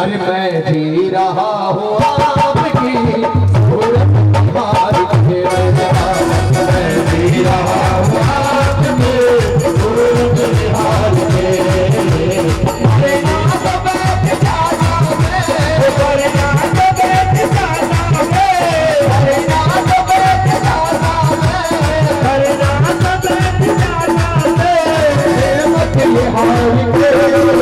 अरे मैं जी रहा हूँ आपकी मार के मैं जी रहा हूँ आपकी हार के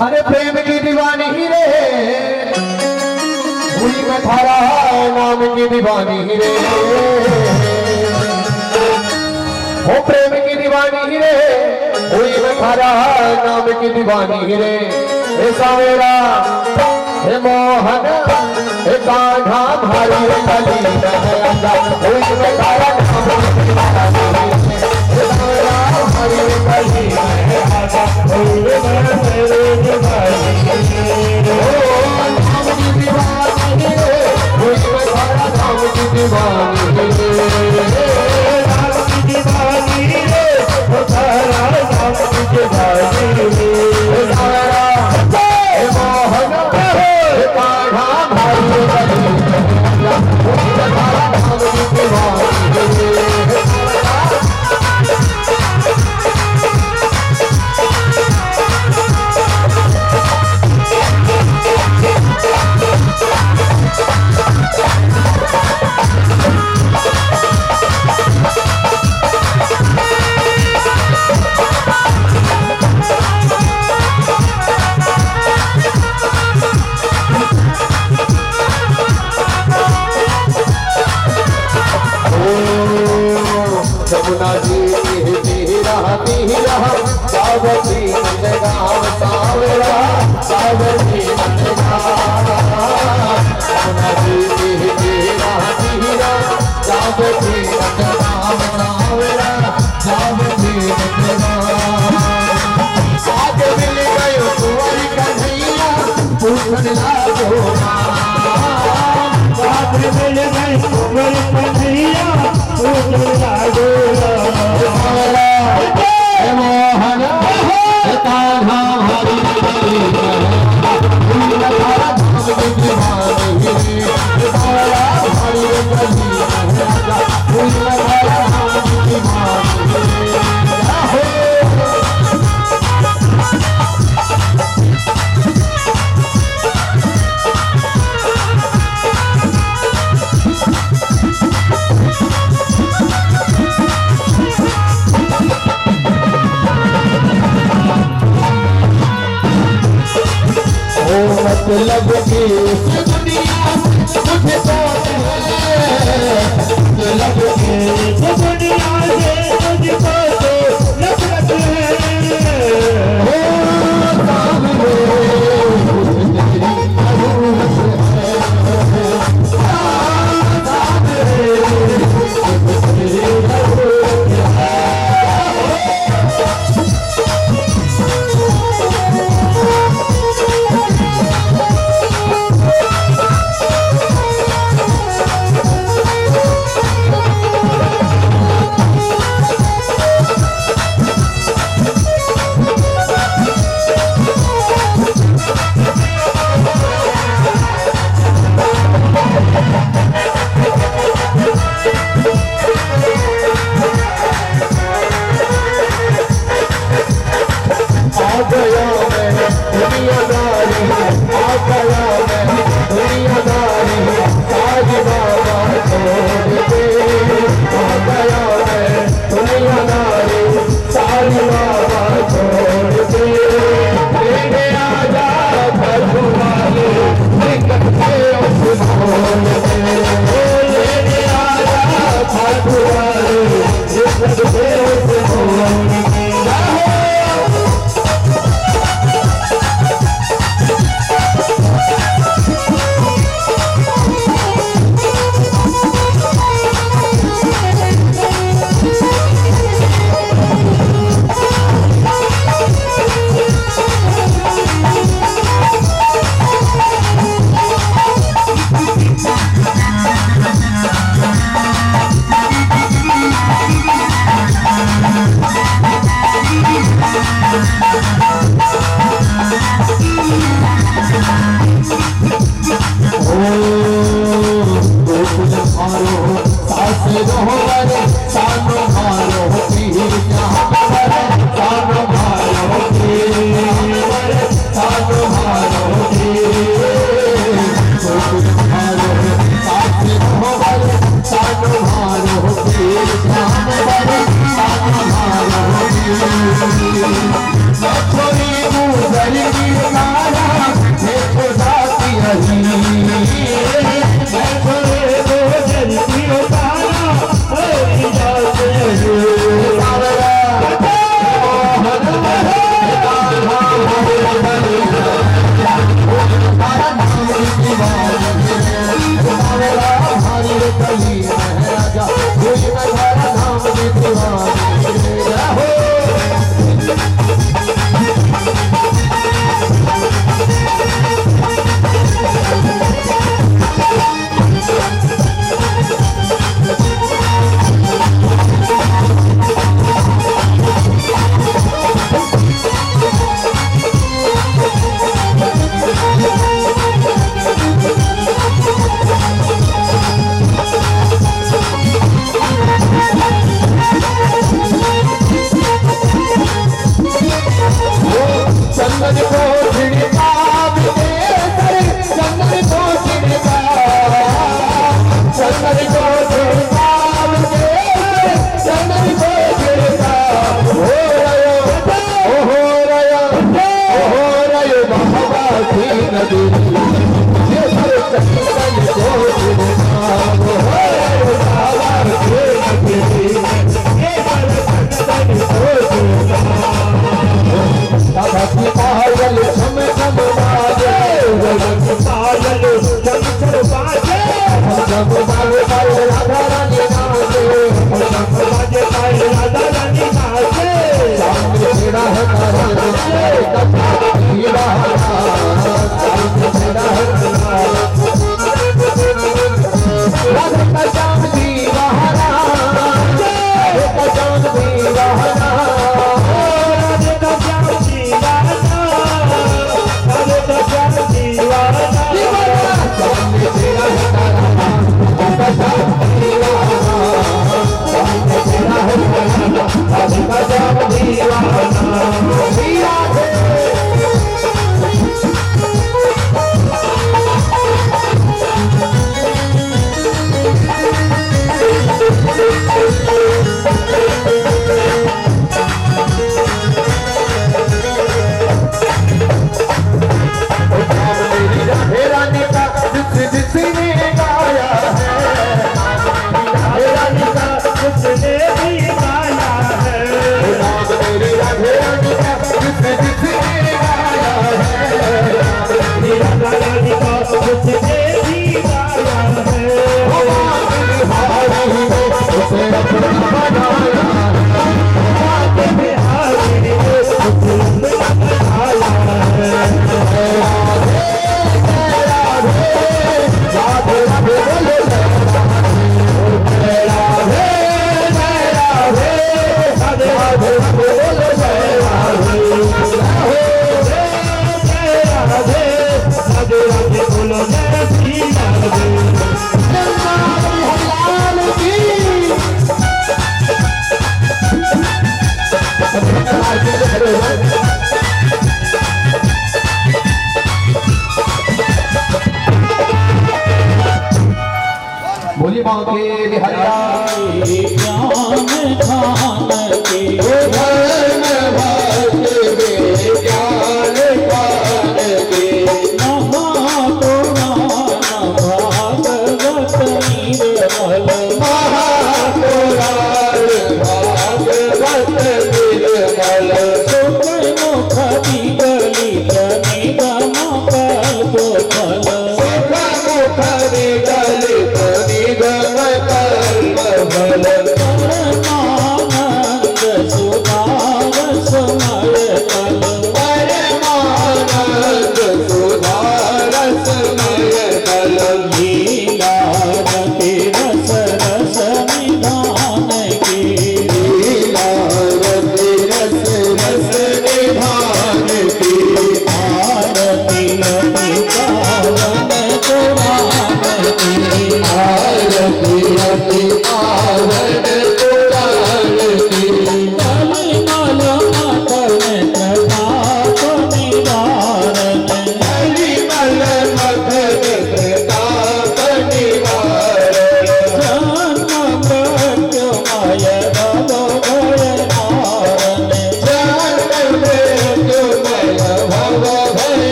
अरे प्रेम की दीवानी रे हुई मैं थारा नाम की दीवानी रे हो प्रेम की दीवानी रे हुई मैं थारा नाम की दीवानी रे ऐसा मेरा हे मोहन हे कान्हा भारी कली हुई मैं थारा नाम की दीवानी मतलब की दुनिया मुझे तो मतलब की दुनिया से मुझको तो नफरत है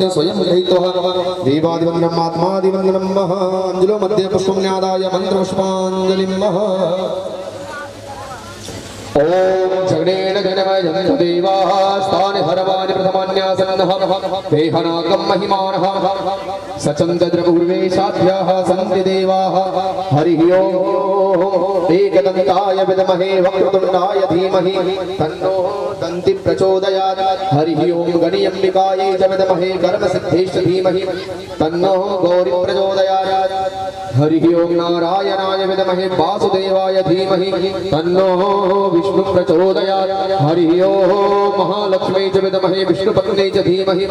स्वयं स्वयं देवादिवंदनमात्मादिवंदनम् अंजलो मध्य पुष्पं न्यादाय मंत्र पुष्पांजलिम् ओम जगनेन जनमयं देवाः स्थाने हरवाणि प्रथमान्यासन्नः देहनागं महिमानः सचन्दद्रपूर्वे साध्याः सन्ति देवाः हरिः ओम एकदन्ताय विद्महे वक्रतुण्डाय धीमहि तन्नो दन्ति प्रचोदयात् हरिः ओम गणियम्बिकायै च विद्महे कर्मसिद्धेश्च धीमहि तन्नो गौरी प्रचोदयात् हरिः ओम नारायणाय विद्महे वासुदेवाय धीमहि तन्नो विष्णु प्रचोदयात् हरिः ओम महालक्ष्मी च विद्महे विष्णुपत्न्यै च धीमहि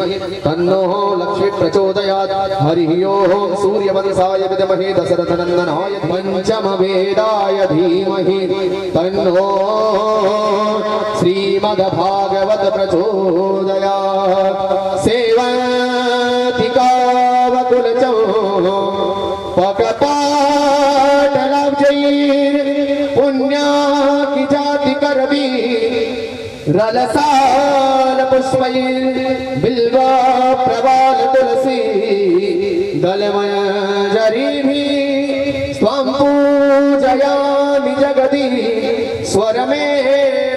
तन्नो लक्ष्मी प्रचोदयात् हरिः ओम सूर्यवंशाय विद्महे दशरथनन्दनाय पंचमवेदाय धीमहि तन्नो श्रीमद्भागवत प्रचोदयात् सेवतिकावकुलचौ पकपाटलाब्जै पुण्या की जाति करबी रलसाल पुष्पै बिल्वा प्रवाल तुलसी दलमय जरीभि स्वं पूजयामि जगति स्वर में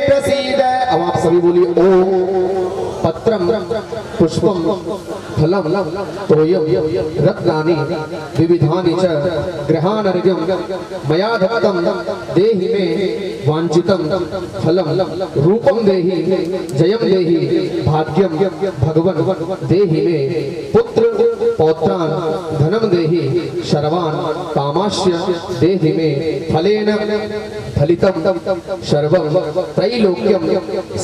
प्रसीद। अब आप सभी बोलिए ओम। पत्रम पुष्पम फलम तोयम रत्नानि विविधानि च गृहानर्घ्यं मया दत्तं देहि मे वाञ्छितं फलं रूपं देहि जयं देहि भाग्यं भगवन् देहि मे पुत्र पौत्रान् धनं देहि शर्वान् कामास्य देहि मे फलेन फलितं सर्वं त्रैलोक्यं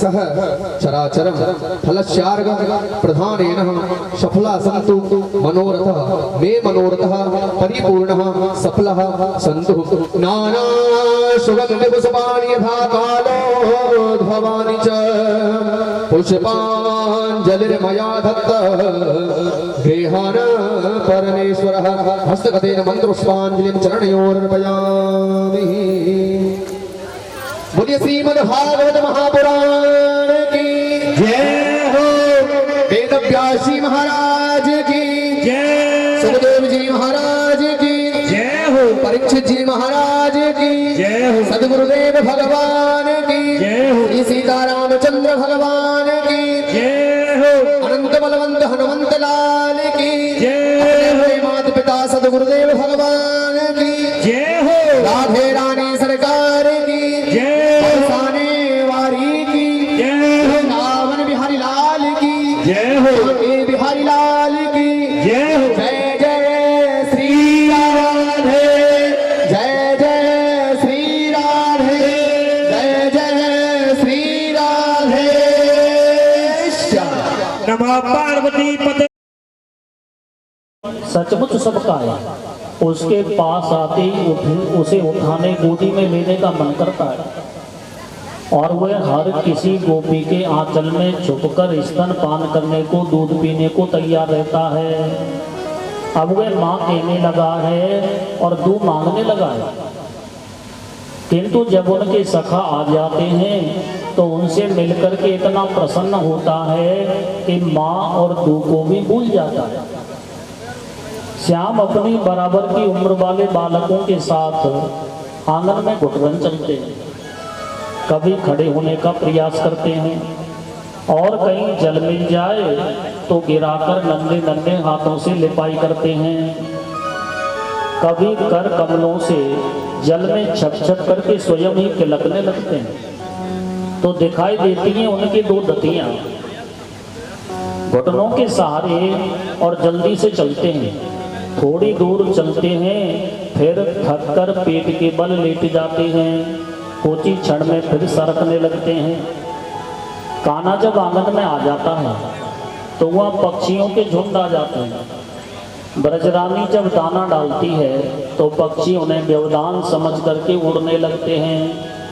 सह चराचरं फलस्यार्घ प्रधानेन सफला सन्तु मनोरथः मे मनोरथः परिपूर्णः सफलः सन्तु नाना सुगन्धि पुष्पाणि यथा कालोद्भवानि च पुष्पाञ्जलिर्मया दत्तः गृहाण परमेश्वरः हस्तगतेन मन्त्रपुष्पाञ्जलिं चरणयोरर्पयामि। बोलिए श्रीमद्भागवत महापुराण की जय हो। वेदव्यासी महाराज की जय। सुखदेव जी महाराज की जय हो। परीक्षित जी महाराज की जय हो। सद्गुरुदेव भगवान की जय हो। श्री सीतारामचंद्र भगवान की जय हो। अनंत बलवंत हनुमंत लाल की जय हो। माता पिता सद्गुरुदेव भगवान की जय हो। राधे रानी सरकार की जय। वारी की जय हो। रावण बिहारी लाल की जय हो। बिहारी लाल की जय हो। जय जय श्री राधे, जय जय श्री राधे, जय जय श्री राधे। नमः पार्वती पते। सचमुच सबका है, उसके पास आते ही उसे उठाने गोदी में लेने का मन करता है और वह हर किसी गोपी के आंचल में छुपकर स्तन पान करने को, दूध पीने को तैयार रहता है। अब वह माँ कहने लगा है और दूध मांगने लगा है, किंतु जब उनके सखा आ जाते हैं तो उनसे मिलकर के इतना प्रसन्न होता है कि माँ और दूध को भी भूल जाता है। श्याम अपनी बराबर की उम्र वाले बालकों के साथ आंगन में घुटन चलते हैं, कभी खड़े होने का प्रयास करते हैं और कहीं जल मिल जाए तो गिराकर नन्हे नन्हे हाथों से लिपाई करते हैं। कभी कर कमलों से जल में छप छप करके स्वयं ही तिलकने लगते हैं तो दिखाई देती हैं उनकी दो दतियां। घुटनों के सहारे और जल्दी से चलते हैं, थोड़ी दूर चलते हैं, फिर थककर पेट के बल लेट जाते हैं, कुछ ही क्षण में फिर सरकने लगते हैं। कान्हा जब आंगन में आ जाता है तो वह पक्षियों के झुंड आ जाते हैं। ब्रजरानी जब दाना डालती है तो पक्षी उन्हें व्यवधान समझ करके उड़ने लगते हैं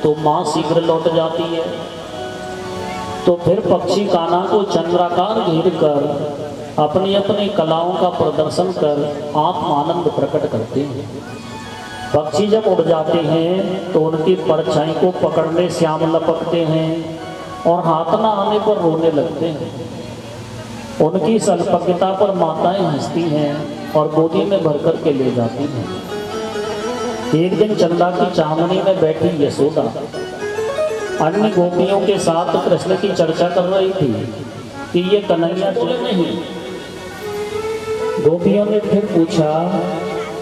तो माँ शीघ्र लौट जाती है। तो फिर पक्षी कान्हा को चंद्राकार घेर कर अपनी अपनी कलाओं का प्रदर्शन कर आत्मानंद प्रकट करते हैं। पक्षी जब उड़ जाते हैं तो उनकी परछाई को पकड़ने श्याम लपकते हैं और हाथ न आने पर रोने लगते हैं। उनकी सल्पज्ञता पर माताएं हंसती हैं और गोदी में भर कर के ले जाती हैं। एक दिन चंदा की चांदनी में बैठी यशोदा अन्य गोपियों के साथ कृष्ण की चर्चा कर रही थी कि ये कन्हैया बोले नहीं। गोपियों ने फिर पूछा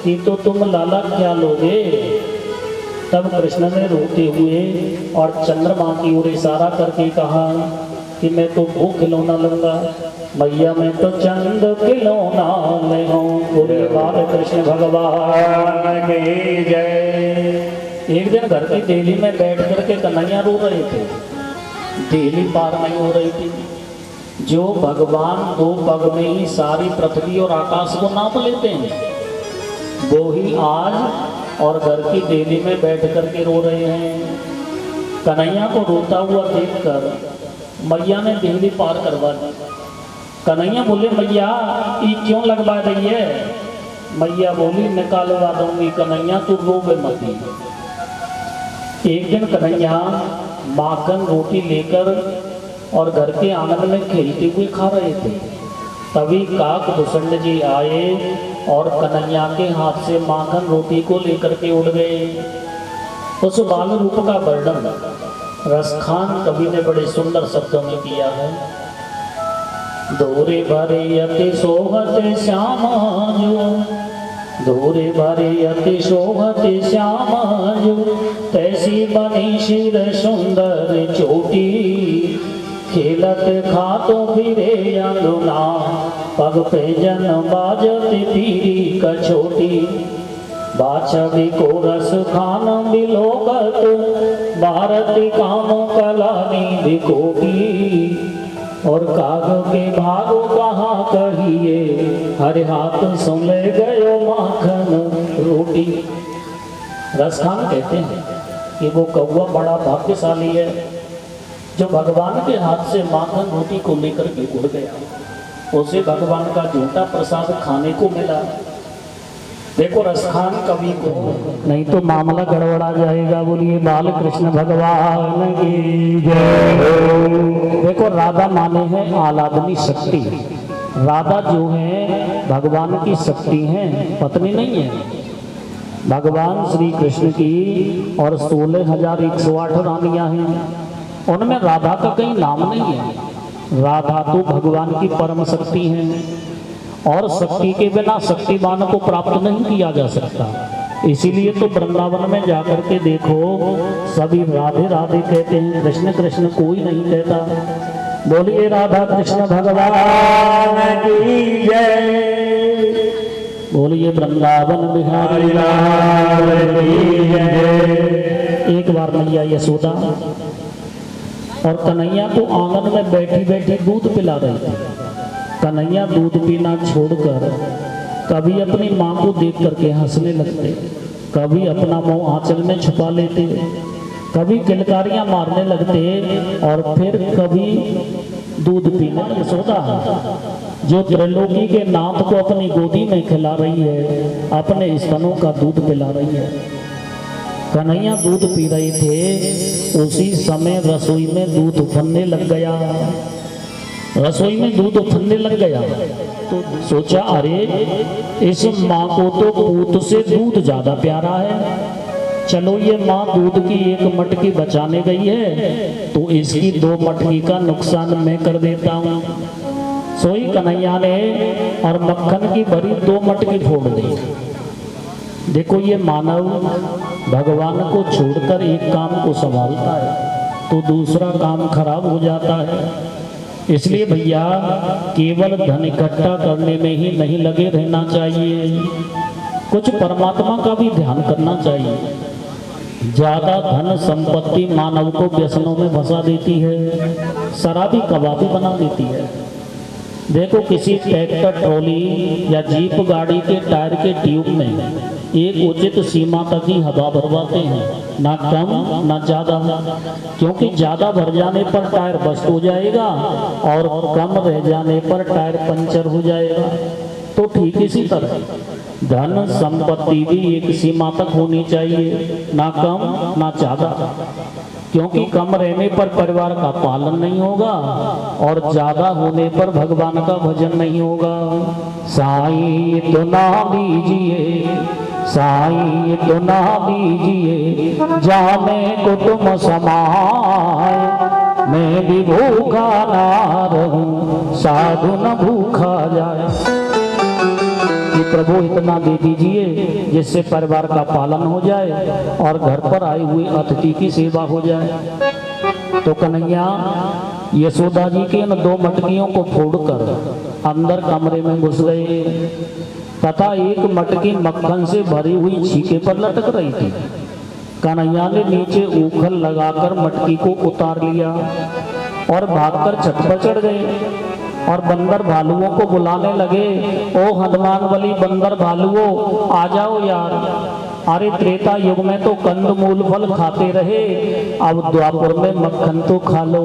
कि तो तुम लाला क्या लोगे? तब कृष्ण ने रोते हुए और चंद्रमा की ओर इशारा करके कहा कि मैं तो वो खिलौना लूंगा, मैया मैं तो चंद खिलौना ले हूँ। बोले बाल कृष्ण भगवान की जय। एक दिन घर की देली में बैठ करके कन्हैया रो रहे थे, देली पार नहीं हो रही थी। जो भगवान दो पग में ही सारी पृथ्वी और आकाश को नाप लेते हैं वो ही आज और घर की देली में बैठ करके रो रहे हैं। कन्हैया को रोता हुआ देखकर मैया ने देली पार करवा दी। कन्हैया बोले मैया ये क्यों लगवा रही है? मैया बोली निकालवा दूंगी, कन्हैया तू रोवे मत। एक दिन कन्हैया माखन रोटी लेकर और घर के आंगन में खेलते हुए खा रहे थे। तभी काक भूषण जी आए और कन्हैया के हाथ से माखन रोटी को लेकर के उड़ गए। उस बाल रूप का वर्णन रसखान कवि ने बड़े सुंदर शब्दों में किया है। धोरे भरे अति सोहते श्याम जो, धोरे भरे अति सोहते श्याम जो, तैसी बनी शिर सुंदर चोटी, खेलत खातो फिरे अंगना, पग पे जन बाजती पीरी कछोटी, बाछड़ी को रस खान बिलोकत, भारती काम कलानी दिकोटी। और काग के भागो कहाँ कहिए, हरे हाथ सुन ले गयो माखन रोटी। रसखान कहते हैं कि वो कौवा बड़ा भाग्यशाली है जो भगवान के हाथ से माखन रोटी को लेकर के उड़ गया, उसे भगवान का झूठा प्रसाद खाने को मिला। देखो रसखान कवि को, नहीं तो मामला गड़बड़ा जाएगा। बोलिए बाल कृष्ण भगवान की जय। देखो राधा माने हैं आलादनी शक्ति। राधा जो है भगवान की शक्ति है, पत्नी नहीं है। भगवान श्री कृष्ण की और 16,108 रानियां हैं, उनमें राधा का कहीं नाम नहीं है। राधा तो भगवान की परम शक्ति है और शक्ति के बिना शक्तिमान को प्राप्त नहीं किया जा सकता। इसीलिए तो वृंदावन में जाकर के देखो सभी राधे राधे कहते हैं, कृष्ण कृष्ण कोई नहीं कहता। बोलिए राधा कृष्ण भगवान की जय। बोलिए वृंदावन बिहारी लाल की जय। एक बार मैया यशोदा और कन्हैया को आंगन में बैठी बैठी दूध पिला रही थी। कन्हैया दूध पीना छोड़कर कभी अपनी माँ को देख करके हंसने लगते, कभी अपना मुंह आंचल में छुपा लेते, कभी किलकारियां मारने लगते और फिर कभी दूध पीने। यशोदा जो त्रिलोकी के नाथ को अपनी गोदी में खिला रही है, अपने स्तनों का दूध पिला रही है। कन्हैया दूध पी रहे थे, उसी समय रसोई में दूध उफनने लग गया। रसोई में दूध उफनने लग गया तो सोचा अरे इस माँ को तो पूत से दूध ज्यादा प्यारा है, चलो ये माँ दूध की एक मटकी बचाने गई है तो इसकी 2 मटकी का नुकसान मैं कर देता हूँ। सोई कन्हैया ने और मक्खन की भरी 2 मटकी फोड़ दी। देखो ये मानव भगवान को छोड़कर एक काम को संभालता है तो दूसरा काम खराब हो जाता है। इसलिए भैया केवल धन इकट्ठा करने में ही नहीं लगे रहना चाहिए, कुछ परमात्मा का भी ध्यान करना चाहिए। ज्यादा धन संपत्ति मानव को व्यसनों में फंसा देती है, शराबी कबाबी बना देती है। देखो किसी ट्रैक्टर ट्रॉली या जीप गाड़ी के टायर के ट्यूब में एक उचित सीमा तक ही हवा भरवाते हैं, ना कम ना ज्यादा, क्योंकि ज्यादा भर जाने पर टायर बस्ट हो जाएगा और कम रह जाने पर टायर पंचर हो जाएगा। तो ठीक इसी तरह धन संपत्ति भी एक सीमा तक होनी चाहिए, ना कम ना ज्यादा, क्योंकि कम रहने पर परिवार का पालन नहीं होगा और ज्यादा होने पर भगवान का भजन नहीं होगा। साईं तो ना दीजिए, साईं तो ना दीजिए, जाने को तुम समाए, मैं भी भूखा ना रहूं, साधु न भूखा जाए। कि प्रभु इतना दे दीजिए जिससे परिवार का पालन हो जाए और घर पर आए हुए अतिथि की सेवा हो जाए। तो कन्हैया यशोदा जी के इन 2 मटकियों को फोड़कर अंदर कमरे में घुस गए तथा एक मटकी मक्खन से भरी हुई छीके पर लटक रही थी। कन्हैया ने नीचे ऊखल लगाकर मटकी को उतार लिया और भागकर छत पर चढ़ गए और बंदर भालुओं को बुलाने लगे, ओ हनुमान बली बंदर भालुओं आ जाओ यार। अरे त्रेता युग में तो कंद मूल फल खाते रहे, अब द्वापर में मक्खन तो खा लो।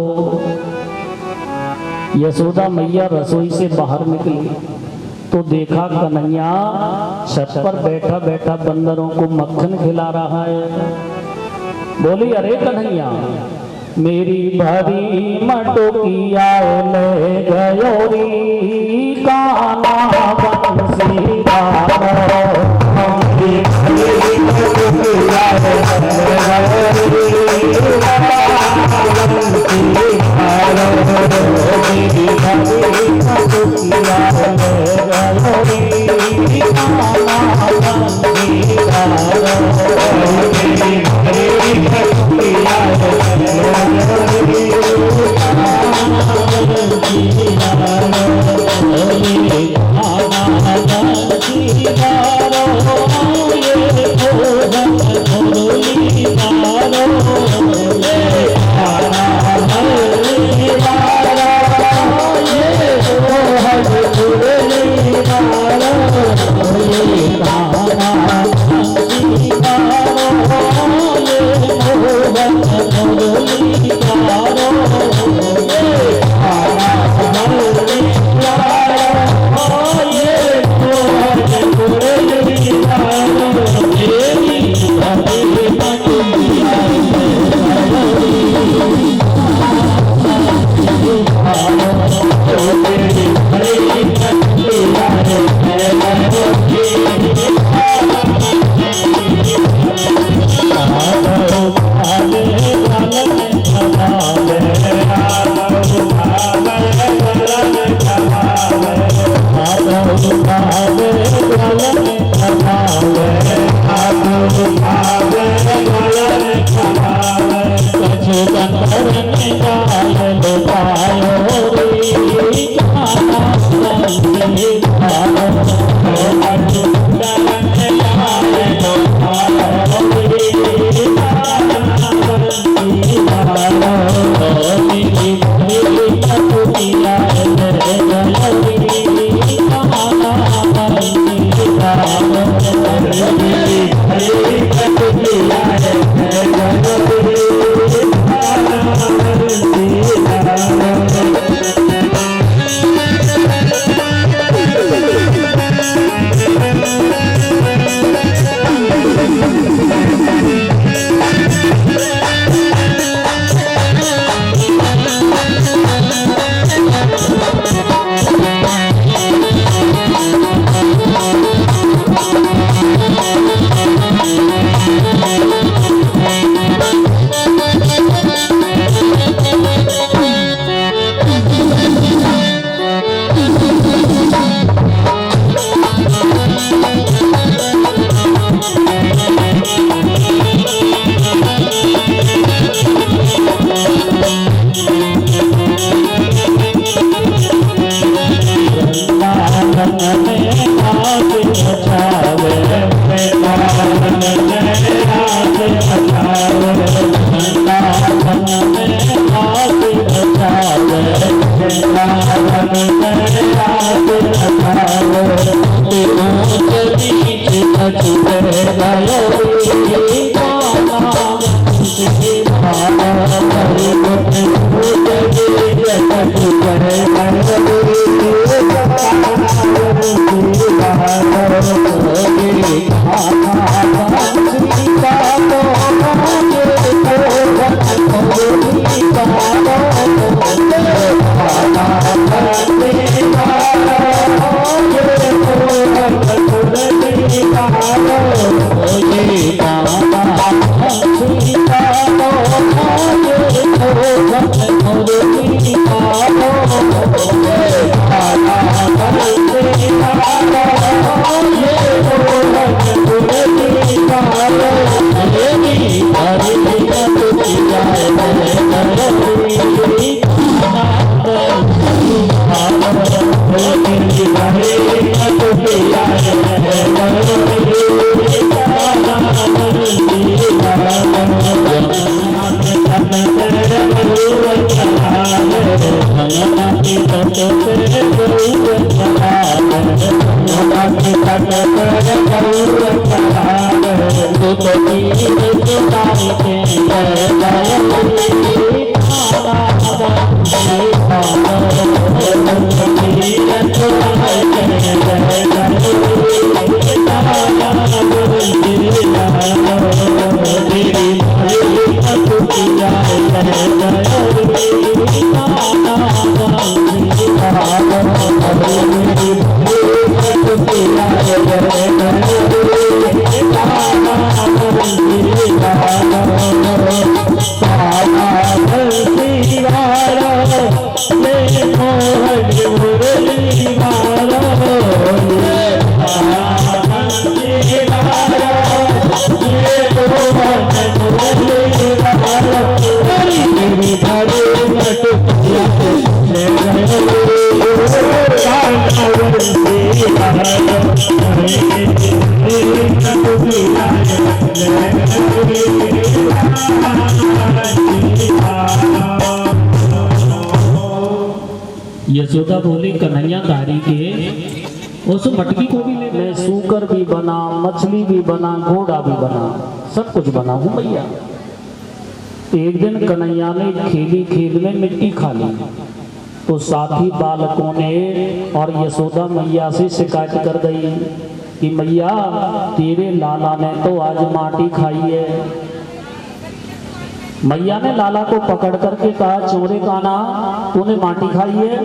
यशोदा मैया रसोई से बाहर निकली तो देखा कन्हैया छत पर बैठा बैठा बंदरों को मक्खन खिला रहा है। बोली अरे कन्हैया मेरी भरी मटकिया ले गयो री काना बंसी यशोदा बोली कन्हैया धारी के उस मटकी को भी ले, मैं सूकर भी बना, मछली भी बना, घोड़ा भी बना, सब कुछ बना हूं भैया। एक दिन कन्हैया ने खेली खेल में मिट्टी खा ली, तो साथी बालकों ने और यशोदा मैया से शिकायत कर गई कि मैया तेरे लाला ने तो आज माटी खाई है। मैया ने लाला को पकड़ करके कहा, चोरे काना तूने माटी खाई है?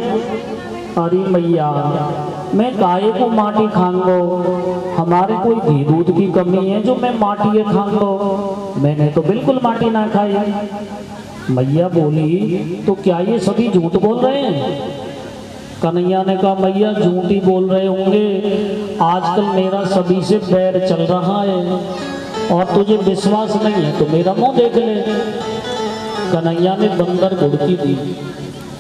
अरे मैया मैं काहे को माटी खाऊंगो, हमारे कोई घी दूध की कमी है जो मैं माटी खाऊंगो, मैंने तो बिल्कुल माटी ना खाई। मैया बोली तो क्या ये सभी झूठ बोल रहे हैं? कन्हैया ने कहा मैया झूठ ही बोल रहे होंगे, आजकल मेरा सभी से बैर चल रहा है और तुझे विश्वास नहीं है तो मेरा मुंह देख ले। कन्हैया ने बंदर गुड़की दी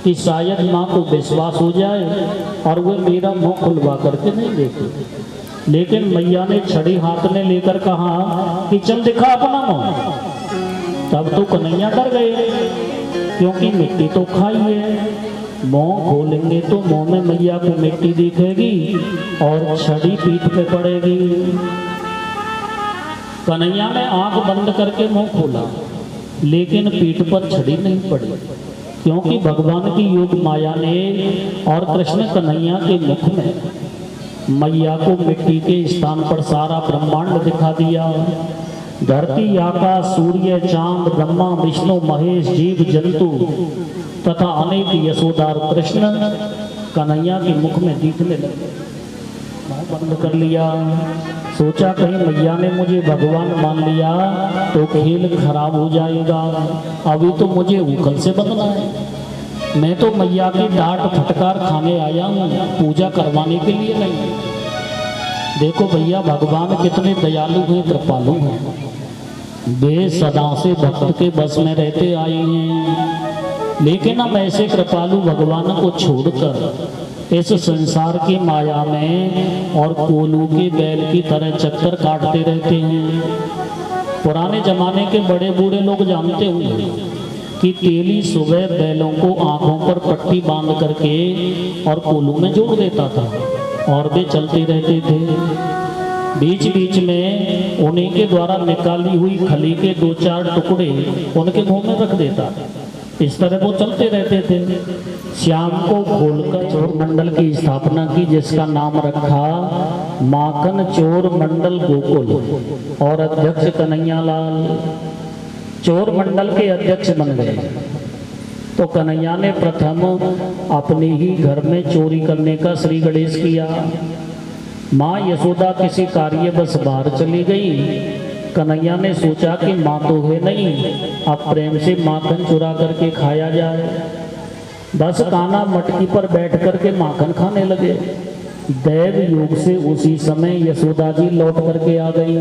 कि शायद माँ को विश्वास हो जाए और वो मेरा मुंह खुलवा करके नहीं देखे। लेकिन मैया ने छड़ी हाथ में लेकर कहा कि चल दिखा अपना मुंह। तब तो कन्हैया डर गए क्योंकि मिट्टी तो खाई है, मुंह खोलेंगे तो मुंह में मैया को मिट्टी दिखेगी और छड़ी पीठ पे पड़ेगी। कन्हैया ने आंख बंद करके मुंह खोला, लेकिन पीठ पर छड़ी नहीं पड़ी, क्योंकि भगवान की योग माया ने और कृष्ण कन्हैया के मुख में मैया को मिट्टी के स्थान पर सारा ब्रह्मांड दिखा दिया। धरती, आकाश, सूर्य, चांद, ब्रह्मा, विष्णु, महेश, जीव जंतु तथा अनेक यशोदा और कृष्ण कन्हैया के मुख में दिखने लगे। बंद कर लिया, सोचा कहीं मैया ने मुझे भगवान मान लिया तो खेल खराब हो जाएगा, अभी तो मुझे उखल से बंधना है। मैं तो मैया की डांट फटकार खाने आया हूँ, पूजा करवाने के लिए नहीं। देखो भैया भगवान कितने दयालु हैं, कृपालु हैं, वे सदा से भक्त के बस में रहते आए हैं। लेकिन हम ऐसे कृपालु भगवान को छोड़कर इस संसार की माया में और कोलू के बैल की तरह चक्कर काटते रहते हैं। पुराने जमाने के बड़े बूढ़े लोग जानते होंगे कि तेली सुबह बैलों को आंखों पर पट्टी बांध करके और कोलू में जोड़ देता था और वे चलते रहते थे। बीच बीच में उन्हीं के द्वारा निकाली हुई खली के 2-4 टुकड़े उनके मुंह में रख देता। इस तरह वो चलते रहते थे। श्याम को खोलकर चोर मंडल की स्थापना की, जिसका नाम रखा माखन चोर मंडल गोकुल और अध्यक्ष कन्हैया लाल चोर मंडल के अध्यक्ष बन गए। तो कन्हैया ने प्रथम अपने ही घर में चोरी करने का श्री गणेश किया। माँ यशोदा किसी कार्य बस बाहर चली गई। कन्हैया ने सोचा कि माँ तो है नहीं, अब प्रेम से माखन चुरा करके खाया जाए। बस कान्हा मटकी पर बैठ करके माखन खाने लगे। दैव योग से उसी समय यशोदा जी लौट करके आ गई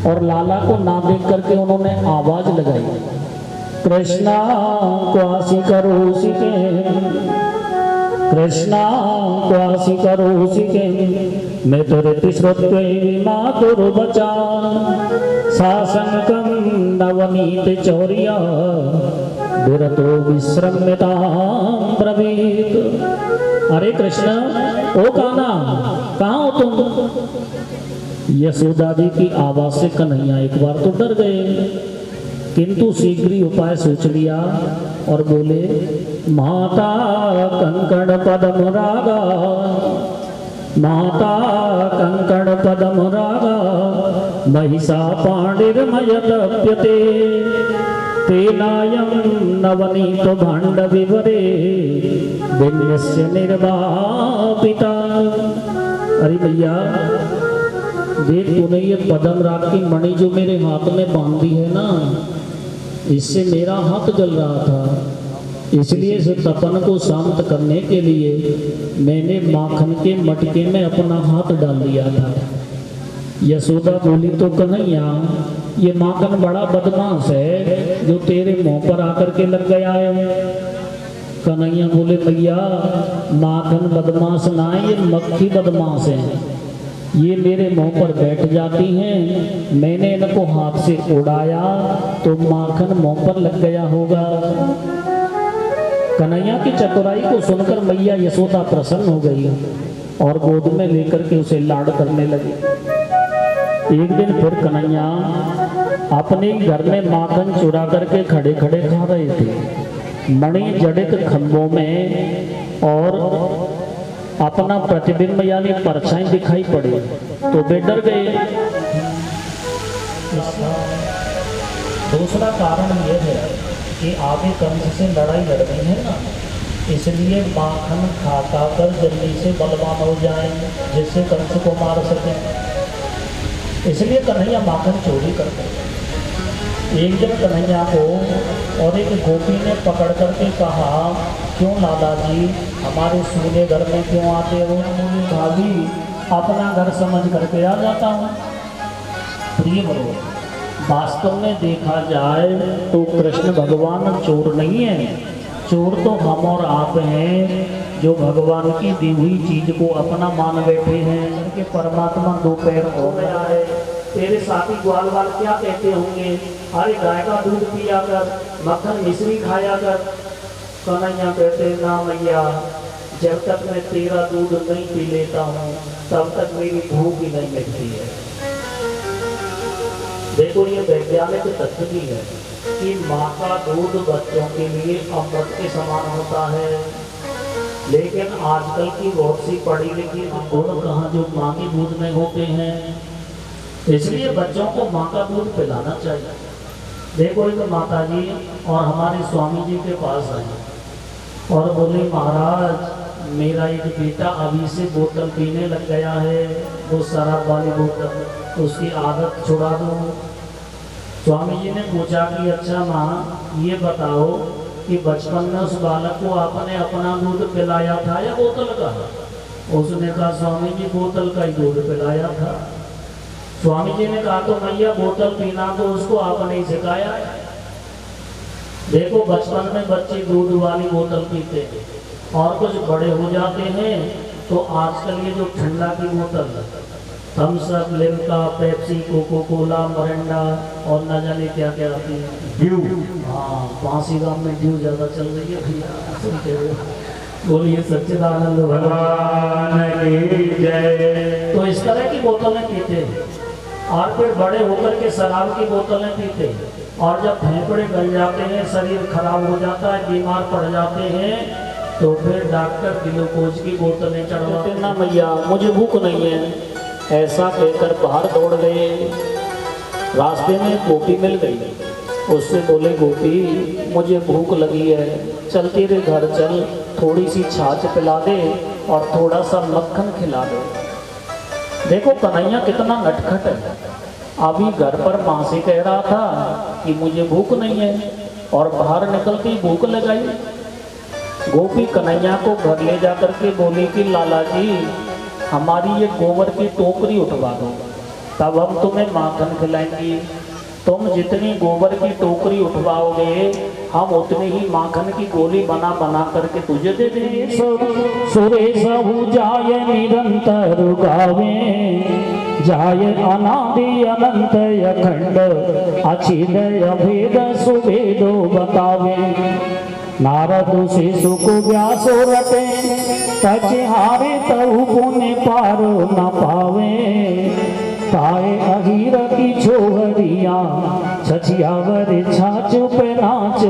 और लाला को ना देख करके उन्होंने आवाज लगाई, कृष्णा क्वासी करोसी के, कृष्णा क्वासी करोसी के, मैं तेरे तिश्रुत्वे मातुर बचा, सासंकम नवनीत चौरिया, विरतो विश्रम्यतां ब्रवीत। अरे कृष्ण, ओ कान्हा, कहाँ हो तुम? यशोदा जी की आवाज से कन्हैया एक बार तो डर गए, किंतु शीघ्र ही उपाय सोच लिया और बोले, माता कंकण पदम रागा, माता कंकण पदम रागा, महिषा पाणिर्मयदप्यते, तेनायं नवनीत भाण्ड विवरे, विन्यस्य निर्वापिता। अरे भैया देख, तूने ये पदम राग की मणि जो मेरे हाथ में बांधी है ना, इससे मेरा हाथ जल रहा था, इसलिए इस तपन को शांत करने के लिए मैंने माखन के मटके में अपना हाथ डाल दिया था। यशोदा बोली, तो कन्हैया ये माखन बड़ा बदमाश है जो तेरे मुंह पर आकर के लग गया है। कन्हैया बोले, भैया माखन बदमाश ना है, ये मक्खी बदमाश है। ये मेरे मुंह पर बैठ जाती हैं, मैंने इनको हाथ से उड़ाया तो माखन मुंह पर लग गया होगा। कन्हैया की चतुराई को सुनकर मैया यशोदा प्रसन्न हो गई और गोद में लेकर के उसे लाड करने लगी। एक दिन फिर कन्हैया अपने घर में माखन चुरा करके खड़े खड़े खा रहे थे, मणि जड़ित खंभों में, और अपना प्रतिबिंब यानी परछाई दिखाई पड़ी तो वे डर गए। दूसरा कारण यह है कि आगे कंस से लड़ाई लड़ रही है ना, इसलिए माखन खा कर जल्दी से बलवान हो जाए जिससे कंस को मार सके, इसलिए कन्हैया माखन चोरी करते। एक दिन कन्हैया को और एक गोपी ने पकड़ करके कहा, क्यों लाला जी हमारे सूने घर में क्यों आते हो? भाभी अपना घर समझ करके आ जाता हूँ। प्रिय बनो, वास्तव में देखा जाए तो कृष्ण भगवान चोर नहीं है, चोर तो हम और आप हैं जो भगवान की दी हुई चीज को अपना मान बैठे हैं कि परमात्मा दो पैर हो गया है। तेरे साथी ग्वाल वाल क्या कहते होंगे, अरे गाय का दूध पिया कर, मक्खन मिश्री खाया कर। कन्हैया कहते ना मैया, जब तक मैं तेरा दूध नहीं पी लेता हूँ तब तक मेरी भूख ही नहीं मिटती है। देखो ये वैज्ञानिक तथ्य भी है कि माँ का दूध बच्चों के लिए अमृत के समान होता है, लेकिन आजकल की बहुत सी पढ़ी लिखी गुण कहाँ जो माँ के दूध में होते हैं, इसलिए बच्चों को माँ का दूध पिलाना चाहिए। देखो एक माता जी और हमारे स्वामी जी के पास आई और बोले, महाराज मेरा एक बेटा अभी से बोतल पीने लग गया है, वो शराब वाली बोतल, उसकी आदत छुड़ा दो। स्वामी जी ने पूछा कि अच्छा माँ ये बताओ कि बचपन में उस बालक को आपने अपना दूध पिलाया था या बोतल का? उसने कहा स्वामी जी बोतल का ही दूध पिलाया था। स्वामी जी ने कहा तो मैया बोतल पीना तो उसको आपने ही सिखाया है। देखो बचपन में बच्चे दूध वाली बोतल पीते हैं और कुछ बड़े हो जाते हैं तो आजकल ये जो ठंडा की बोतल, Thums Up, Limca, Pepsi, Coca Cola, Mirinda और न जाने क्या क्या आती है, ड्यू। हाँ, फांसी गांव में ड्यू ज़्यादा चल रही है भैया, सुनते हो? बोलिए सच्चिदानंद भगवान की जय। तो इस तरह की बोतलें पीते हैं और फिर बड़े होकर के शराब की बोतलें पीते हैं और जब फेफड़े गल जाते हैं, शरीर खराब हो जाता है, बीमार पड़ जाते हैं, तो फिर डॉक्टर ग्लूकोज की बोतलें चढ़वाते। ना मैया मुझे भूख नहीं है, ऐसा कहकर बाहर दौड़ गए। रास्ते में गोपी मिल गई, उससे बोले गोपी मुझे भूख लगी है, चल तेरे घर चल, थोड़ी सी छाछ पिला दे और थोड़ा सा मक्खन खिला दे। देखो कन्हैया कितना नटखट है, अभी घर पर माँ से कह रहा था कि मुझे भूख नहीं है और बाहर निकलते ही भूख लगाई। गोपी कन्हैया को घर ले जा करके बोली कि लाला जी हमारी ये गोबर की टोकरी उठवा दो, तब हम तुम्हें माखन खिलाएंगी। तुम जितनी गोबर की टोकरी उठवाओगे हम उतनी ही माखन की गोली बना बना करके तुझे दे देंगे। सुरेश जाय निरंतर गावे, जाय अनादि अनंत अखंड, अचिदय अभेद सुभेदो बतावे। नारद से सुख व्यासो रटे, पचहारे तहु पुण्य पारो न पावे। पाए अहीर की छोहरिया, छछियावर छाछ पे नाच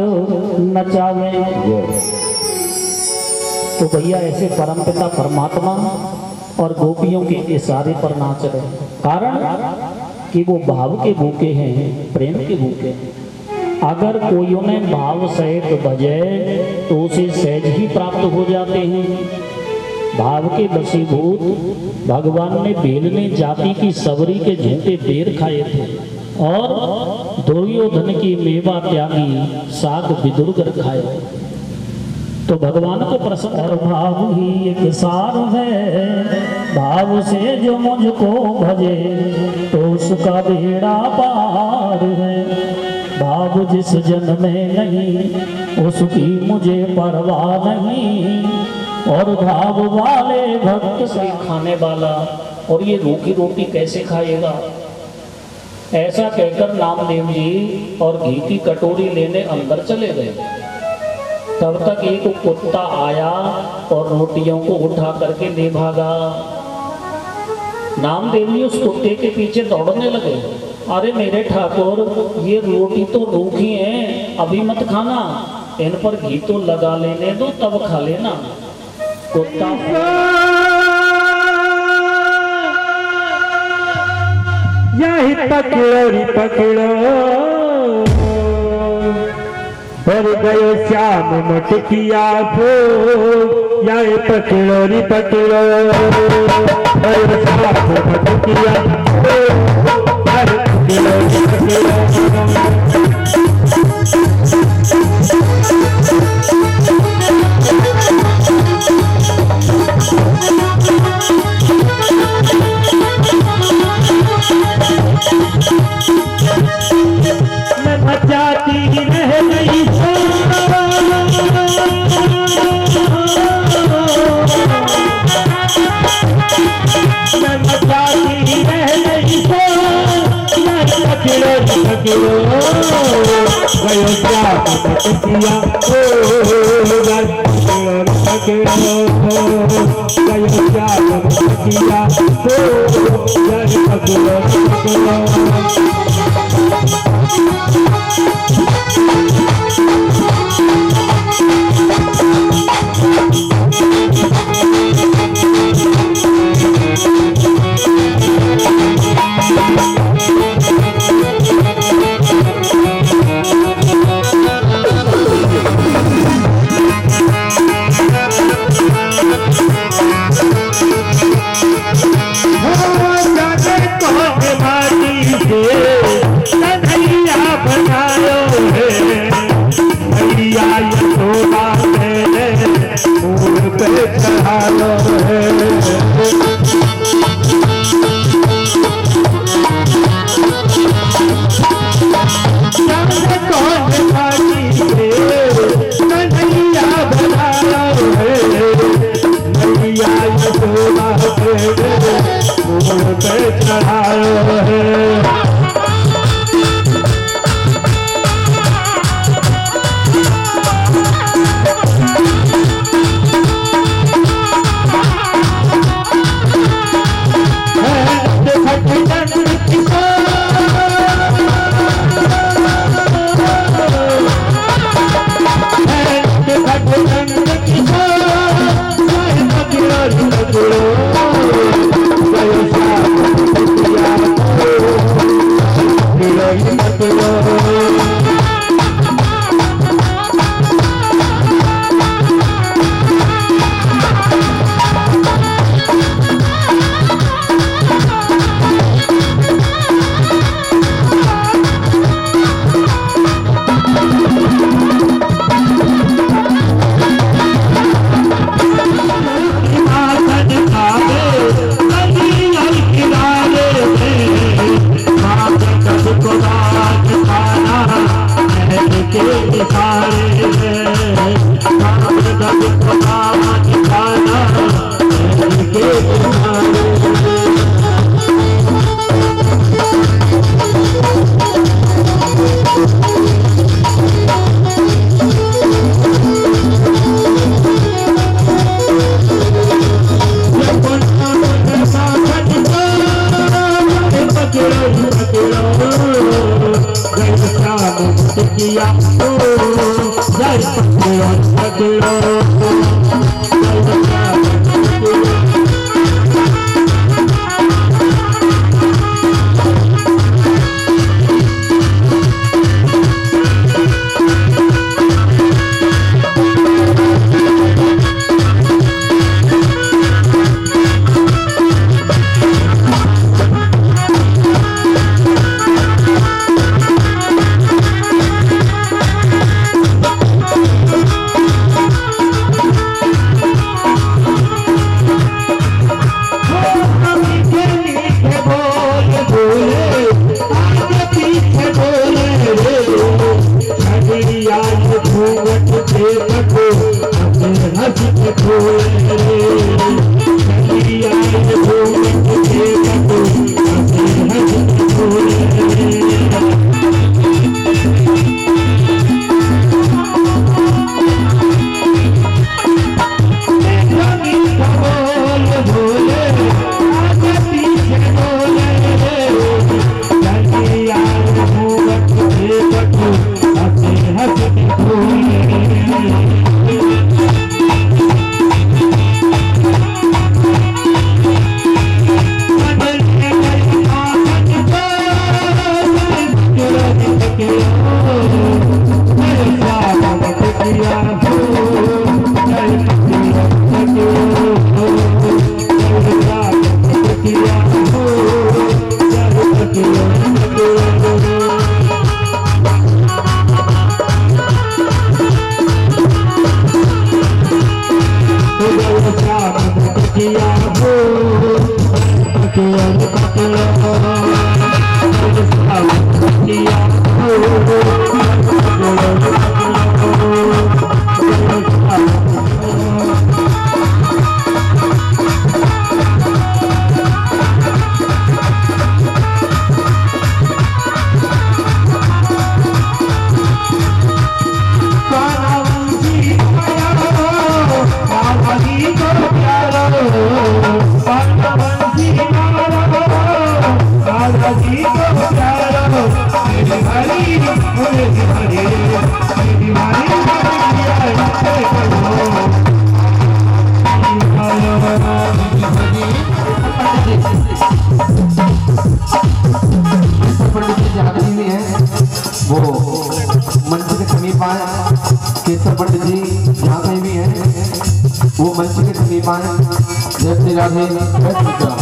नचावे। तो भैया ऐसे परमपिता परमात्मा और गोपियों के इशारे पर नाच रहे, कारण कि वो भाव के भूखे हैं, प्रेम के भूखे हैं। अगर कोई उन्हें भाव सहित भजे तो उसे सहज ही प्राप्त हो जाते हैं। भाव के वशीभूत भगवान ने बेलने जाति की सबरी के झूठे बेर खाए थे और दुर्योधन की मेवा त्यागी साग विदुरगर खाए। तो भगवान को प्रसन्न और भाव ही एक सार है, भाव से जो मुझको भजे तो उसका बेड़ा पार है। भाव जिस जन में नहीं उसकी मुझे परवाह नहीं, और भाव वाले भक्त से खाने वाला और ये रूखी रोटी कैसे खाएगा। ऐसा कहकर नामदेव जी और घी की कटोरी लेने अंदर चले गए। तब तक एक कुत्ता आया और रोटियों को उठा करके ले भागा। नामदेव जी उस कुत्ते के पीछे दौड़ने लगे। अरे मेरे ठाकुर, ये रोटी तो रूखी है, अभी मत खाना, इन पर घी तो लगा लेने दो तब खा लेना। कुत्ता यही पकड़ो पकड़ो और गयो श्याम मटकिया फो। यही पकड़ो पकड़ो और श्याम मटकिया फो। मैं मचाती रह गई मैं मचाती रह गई पकड़ो पकड़ो गयो क्या पकड़िया पकड़ो गयो क्या पकड़िया पकड़ो पकड़ो। पंडित जी जहाँ भी हैं वो मंच के समीप आए। केशव पंडित जी जहाँ कहीं भी हैं वो मंच के समीप आए। जय श्री राधे, जय श्री राम।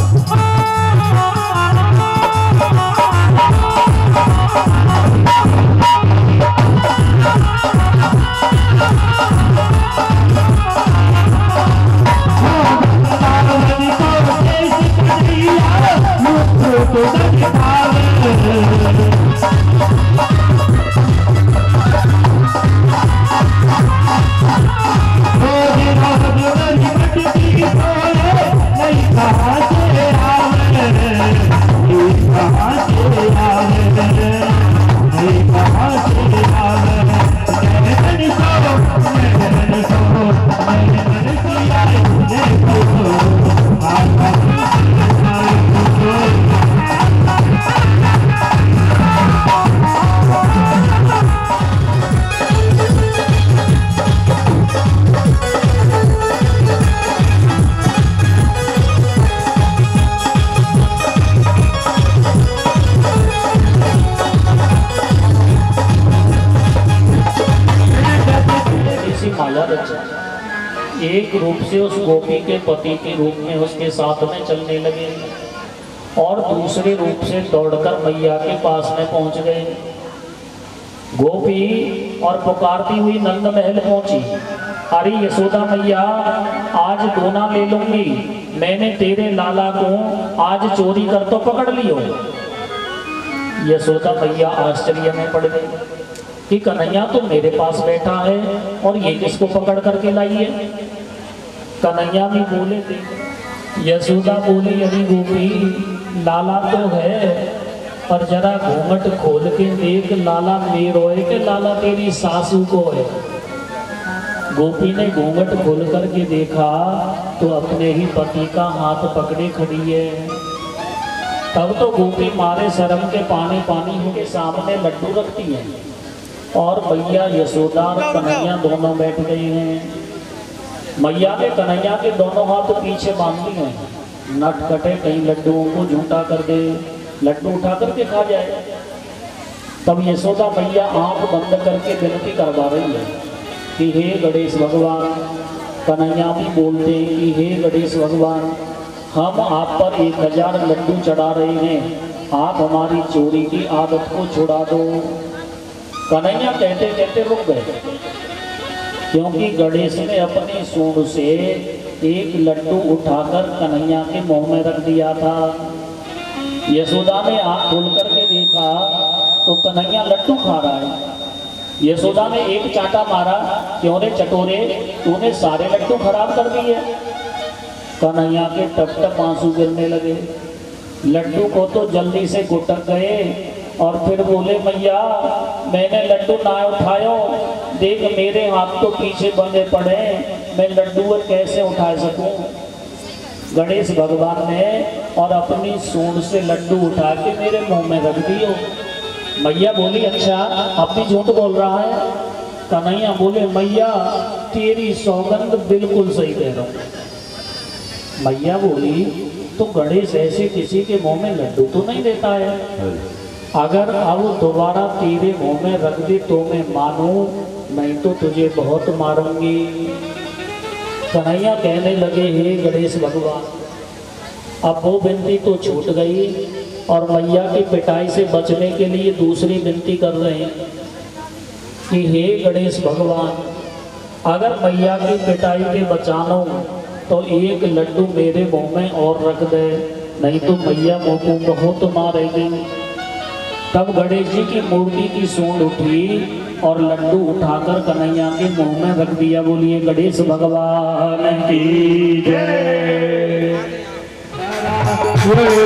एक रूप से उस गोपी के पति के रूप में उसके साथ में चलने लगे और दूसरे रूप से दौड़कर मैया के पास में पहुंच गए। गोपी और पुकारती हुई नंद महल पहुंची। अरे यशोदा मैया, आज दोना ले लूंगी, मैंने तेरे लाला को आज चोरी कर तो पकड़ लियो। यशोदा मैया आश्चर्य में पड़ गई कि कन्हैया तो मेरे पास बैठा है और ये किसको पकड़ करके लाई है। कन्हैया भी बोले थे। यशोदा बोली, अरे गोपी, लाला तो है पर जरा घूंघट खोल के देख, लाला मेरो है कि लाला तेरी सासू को है। गोपी ने घूंघट खोल करके देखा तो अपने ही पति का हाथ पकड़े खड़ी है। तब तो गोपी मारे शर्म के पानी पानी होके सामने लड्डू रखती है और मैया यशोदा और कन्हैया दोनों बैठ गए हैं। मैया ने कन्हैया के दोनों हाथ पीछे बांध लिए हैं। नटखटे कहीं लड्डुओं को झूठा कर दे, लड्डू उठा करके खा जाए। तब यशोदा मैया आंख बंद करके विनती करवा रही है कि हे गणेश भगवान। कन्हैया भी बोलते हैं कि हे गणेश भगवान, हम आप पर 1000 लड्डू चढ़ा रहे हैं, आप हमारी चोरी की आदत को छुड़ा दो। कन्हैया कहते कहते रुक गए, क्योंकि गणेश ने अपनी सूंड से एक लड्डू उठाकर कन्हैया के मुंह में रख दिया था। यशोदा ने आंख खोल करके देखा तो कन्हैया लड्डू खा रहा है। यशोदा ने एक चाटा मारा, क्यों रे चटोरे, तूने सारे लड्डू खराब कर दिए। कन्हैया के टप टप आंसू गिरने लगे। लड्डू को तो जल्दी से गुटक गए और फिर बोले, मैया मैंने लड्डू ना उठायो, देख मेरे हाथ तो पीछे बंधे पड़े, मैं लड्डू कैसे उठा सकूं। गणेश भगवान ने और अपनी सूंड से लड्डू उठा के मेरे मुंह में रख दियो। मैया बोली, अच्छा अब भी झूठ बोल रहा है। कन्हैया बोले, मैया तेरी सौगंध बिल्कुल सही कह रहा हूं। मैया बोली, तो गणेश ऐसे किसी के मुंह में लड्डू तो नहीं देता है, अगर अब दोबारा तेरे मुंह में रख दे तो मैं मानूं, नहीं तो तुझे बहुत मारूंगी। कन्हैया कहने लगे, हे गणेश भगवान, अब वो विनती तो छूट गई और मैया की पिटाई से बचने के लिए दूसरी विनती कर रहे हैं कि हे गणेश भगवान, अगर मैया की पिटाई के बचानो तो एक लड्डू मेरे मुंह में और रख दे, नहीं तो मैया मुझको बहुत मारेगी। तब गणेश जी की मूर्ति की सूंड उठी और लड्डू उठाकर कन्हैया के मुंह में रख दिया। बोलिए गणेश भगवान की जय। हरे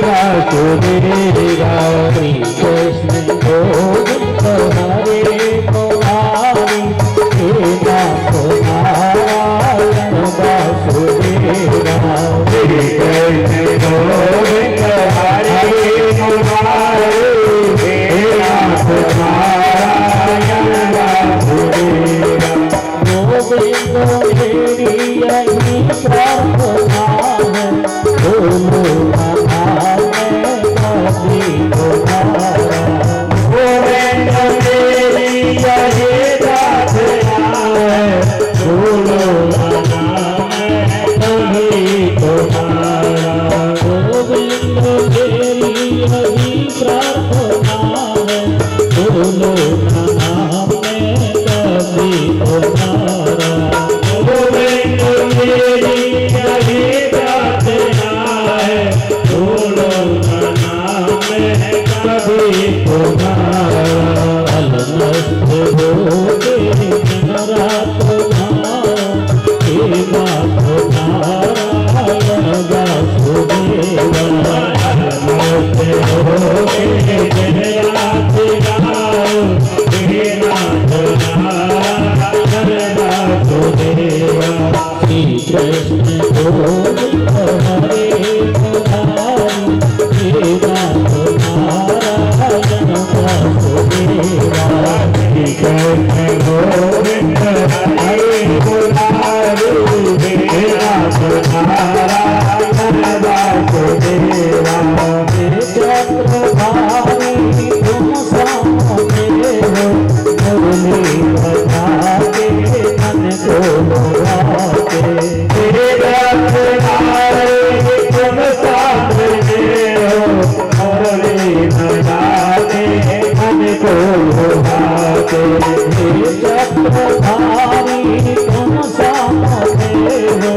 चक्रधारी तुम सामने हो,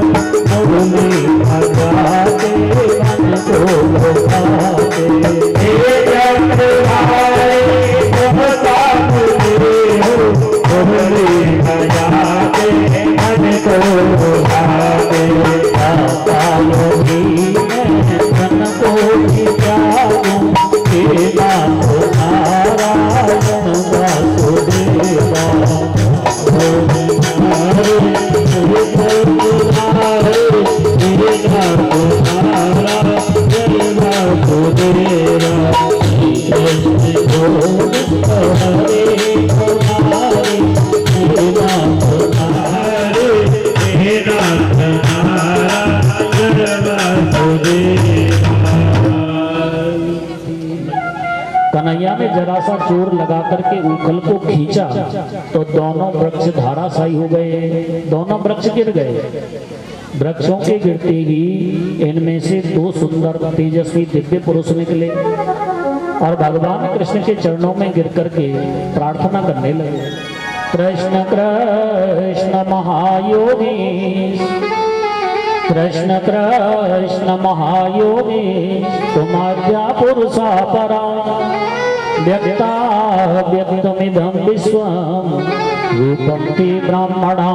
मुरली बजाते मन को लुभाते। हे चक्रधारी तुम सामने हो, मुरली बजाते मन को लुभाते। आता योगी मैं मन को जाऊं, हे नाथ नारायण वासुदेवा। हरे हरे हरे नाथ नारायण वासुदेवा। श्री कृष्ण गोविंद हरे हरे हे नाथ कन्हैया ने जरा सा जोर लगा करके उखल को खींचा तो दोनों वृक्ष धाराशायी हो गए, दोनों वृक्ष गिर गए। वृक्षों के गिरते ही इनमें से दो सुंदर तेजस्वी दिव्य पुरुष निकले और भगवान कृष्ण के चरणों में गिर करके प्रार्थना करने लगे। कृष्ण कृष्ण महायोगी, कृष्ण कृष्ण महायोगी, तुम आज्ञा पुरुषा परा। व्यक्ता व्यक्तमिदं विश्वं रूपं ते ब्रह्मणा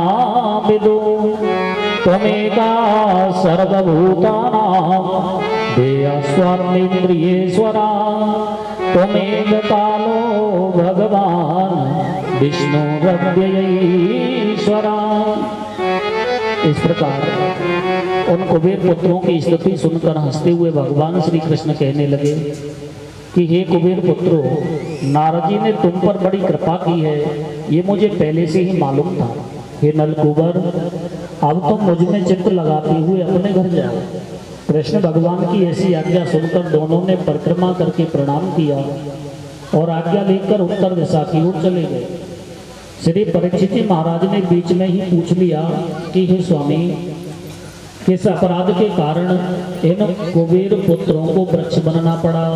विदु। त्वमेका सर्वभूतानां देया स्वामीन्द्रियेश्वरा। त्वमेव कालो भगवान विष्णुरव्ययीश्वरा। इस प्रकार उन कुबेर पुत्रों की स्तुति सुनकर हंसते हुए भगवान श्री कृष्ण कहने लगे कि हे कुबेर पुत्रों, नारद जी ने तुम पर बड़ी कृपा की है, ये मुझे पहले से ही मालूम था। हे नलकुबर, अब तुम मुझ में चित्त लगाते हुए अपने घर जाओ। कृष्ण भगवान की ऐसी आज्ञा सुनकर दोनों ने परिक्रमा करके प्रणाम किया और आज्ञा लेकर उत्तर दिशा की ओर चले गए। श्री परीक्षित महाराज ने बीच में ही पूछ लिया कि हे स्वामी, किस अपराध के कारण इन कुबेर पुत्रों को वृक्ष बनना पड़ा?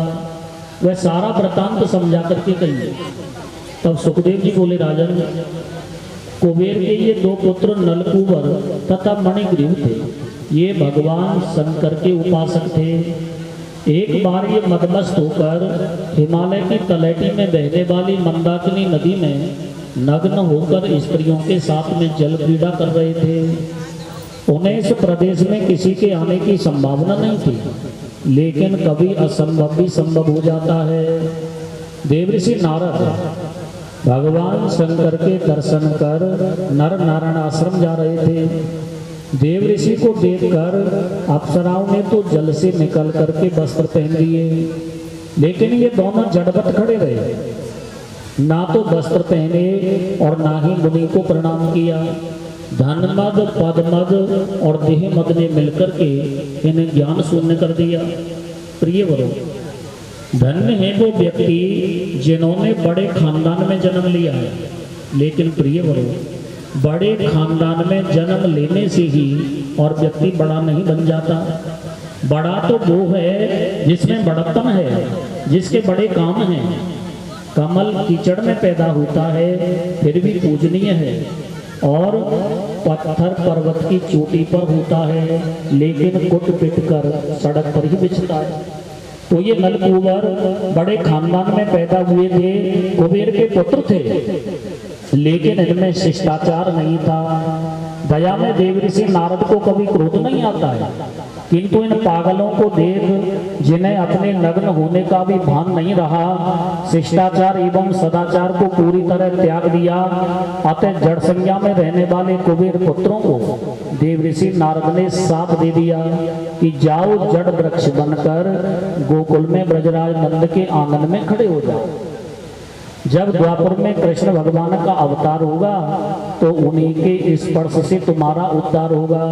वह सारा वृतांत समझा करके कहिए। तब सुखदेव जी बोले, राजन, कुबेर के ये दो पुत्र नलकुबर तथा मणिग्रीव थे। ये भगवान शंकर के उपासक थे। एक बार ये मदमस्त होकर हिमालय की तलहटी में बहने वाली मंदाकिनी नदी में नग्न होकर स्त्रियों के साथ में जल क्रीड़ा कर रहे थे। उन्हें इस प्रदेश में किसी के आने की संभावना नहीं थी, लेकिन कभी असंभव भी संभव हो जाता है। देवऋषि नारद भगवान शंकर के दर्शन कर नर नारायण आश्रम जा रहे थे। देवऋषि को देखकर अप्सराओं ने तो जल से निकल करके वस्त्र पहन लिए, लेकिन ये दोनों जड़वत खड़े रहे, ना तो वस्त्र पहने और ना ही मुनि को प्रणाम किया। धनमद पदमद और देहमद ने मिलकर के इन्हें ज्ञान शून्य कर दिया। प्रिय वरो, धन्य है वो व्यक्ति जिन्होंने बड़े खानदान में जन्म लिया है। लेकिन प्रिय वरो, बड़े खानदान में जन्म लेने से ही और व्यक्ति बड़ा नहीं बन जाता। बड़ा तो वो है जिसमें बड़प्पन है, जिसके बड़े काम हैं। कमल कीचड़ में पैदा होता है फिर भी पूजनीय है, और पत्थर पर्वत की चोटी पर होता है लेकिन कुट पिट कर सड़क पर ही बिछता है। तो ये नलकुबर बड़े खानदान में पैदा हुए थे, कुबेर के पुत्र थे, लेकिन इनमें शिष्टाचार नहीं था। दया में देवऋषि नारद को कभी क्रोध नहीं आता है, किंतु इन पागलों को देख, जिन्हें अपने नग्न होने का भी भान नहीं रहा, शिष्टाचार एवं सदाचार को पूरी तरह त्याग दिया, अतः जड़ संज्ञा में रहने वाले कुबेर पुत्रों को देवऋषि नारद ने साथ दे दिया कि जाओ जड़ वृक्ष बनकर गोकुल में ब्रजराज नंद के आंगन में खड़े हो जाओ। जब द्वापर में कृष्ण भगवान का अवतार होगा तो उन्हीं के स्पर्श से तुम्हारा उद्धार होगा।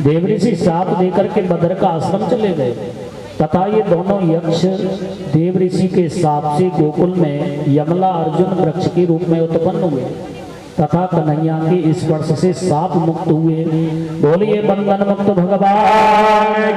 देवऋषि साप देकर के बद्र का आश्रम चले गए तथा ये दोनों यक्ष देवऋषि के साप से गोकुल में यमला अर्जुन वृक्ष के रूप में उत्पन्न हुए तथा कन्हैया के स्पर्श से साप मुक्त हुए। बोलिए बंधन मुक्त भगवान